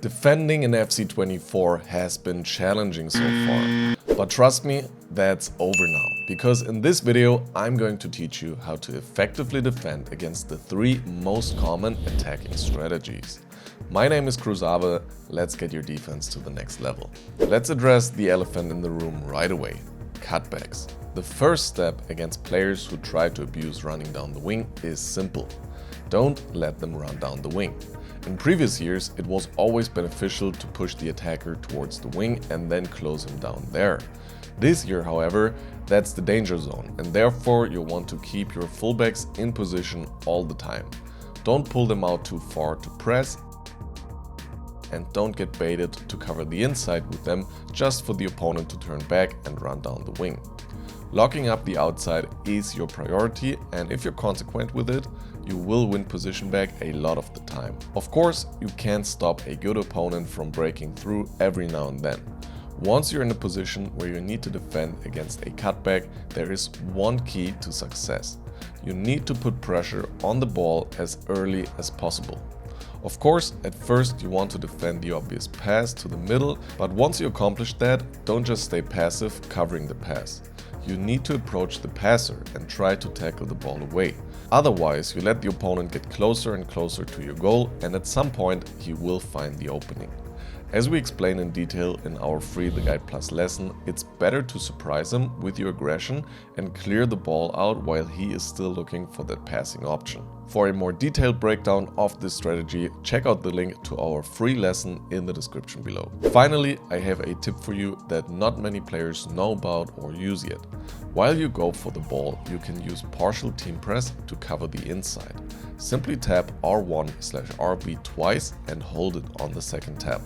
Defending in FC24 has been challenging so far, but trust me, that's over now, because in this video I'm going to teach you how to effectively defend against the 3 most common attacking strategies. My name is Trivela, let's get your defense to the next level. Let's address the elephant in the room right away, cutbacks. The first step against players who try to abuse running down the wing is simple. Don't let them run down the wing. In previous years, it was always beneficial to push the attacker towards the wing and then close him down there. This year, however, that's the danger zone, and therefore you'll want to keep your fullbacks in position all the time. Don't pull them out too far to press, and don't get baited to cover the inside with them just for the opponent to turn back and run down the wing. Locking up the outside is your priority, and if you're consequent with it, you will win position back a lot of the time. Of course, you can't stop a good opponent from breaking through every now and then. Once you're in a position where you need to defend against a cutback, there is one key to success. You need to put pressure on the ball as early as possible. Of course, at first you want to defend the obvious pass to the middle, but once you accomplish that, don't just stay passive covering the pass. You need to approach the passer and try to tackle the ball away. Otherwise, you let the opponent get closer and closer to your goal, and at some point he will find the opening. As we explain in detail in our free The Guide Plus lesson, it's better to surprise him with your aggression and clear the ball out while he is still looking for that passing option. For a more detailed breakdown of this strategy, check out the link to our free lesson in the description below. Finally, I have a tip for you that not many players know about or use yet. While you go for the ball, you can use partial team press to cover the inside. Simply tap R1/RB twice and hold it on the second tap.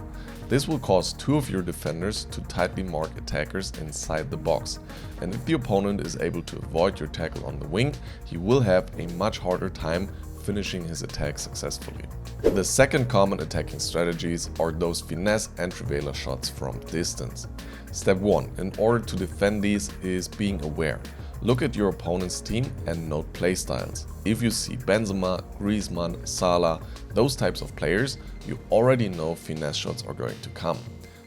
This will cause 2 of your defenders to tightly mark attackers inside the box, and if the opponent is able to avoid your tackle on the wing, he will have a much harder time finishing his attack successfully. The second common attacking strategies are those finesse and Trivela shots from distance. Step 1 in order to defend these is being aware. Look at your opponent's team and note playstyles. If you see Benzema, Griezmann, Salah, those types of players, you already know finesse shots are going to come.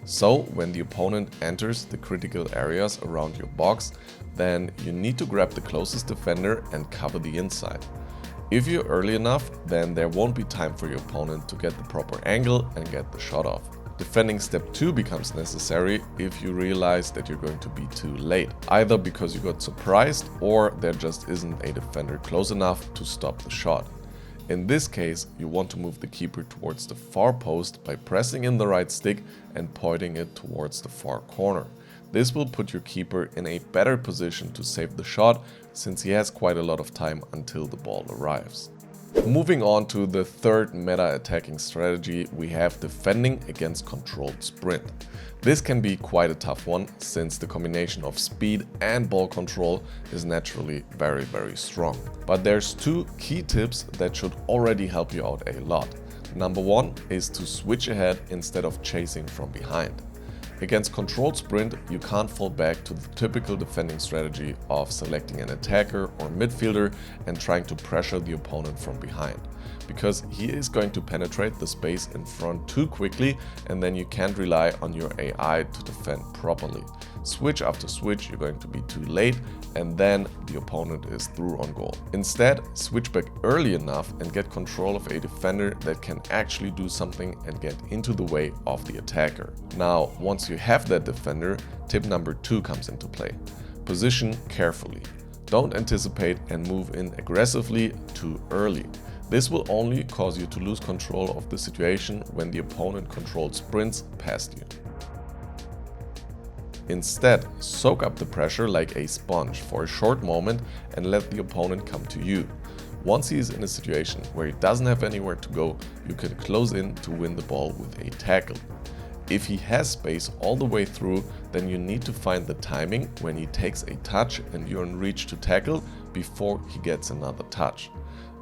So when the opponent enters the critical areas around your box, then you need to grab the closest defender and cover the inside. If you're early enough, then there won't be time for your opponent to get the proper angle and get the shot off. Defending step 2 becomes necessary if you realize that you're going to be too late, either because you got surprised or there just isn't a defender close enough to stop the shot. In this case, you want to move the keeper towards the far post by pressing in the right stick and pointing it towards the far corner. This will put your keeper in a better position to save the shot, since he has quite a lot of time until the ball arrives. Moving on to the third meta attacking strategy, we have defending against controlled sprint. This can be quite a tough one, since the combination of speed and ball control is naturally very strong. But there's 2 key tips that should already help you out a lot. Number 1 is to switch ahead instead of chasing from behind. Against controlled sprint, you can't fall back to the typical defending strategy of selecting an attacker or midfielder and trying to pressure the opponent from behind, because he is going to penetrate the space in front too quickly, and then you can't rely on your AI to defend properly. Switch after switch, you're going to be too late, and then the opponent is through on goal. Instead, switch back early enough and get control of a defender that can actually do something and get into the way of the attacker. Now, once you have that defender, tip number 2 comes into play. Position carefully. Don't anticipate and move in aggressively too early. This will only cause you to lose control of the situation when the opponent controlled sprints past you. Instead, soak up the pressure like a sponge for a short moment and let the opponent come to you. Once he is in a situation where he doesn't have anywhere to go, you can close in to win the ball with a tackle. If he has space all the way through, then you need to find the timing when he takes a touch and you're in reach to tackle before he gets another touch.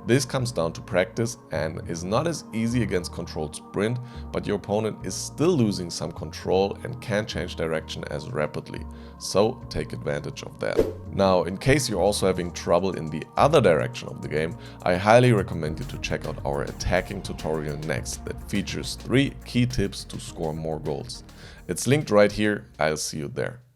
This comes down to practice and is not as easy against controlled sprint, but your opponent is still losing some control and can change direction as rapidly, so take advantage of that. Now, in case you're also having trouble in the other direction of the game, I highly recommend you to check out our attacking tutorial next that features 3 key tips to score more goals. It's linked right here, I'll see you there.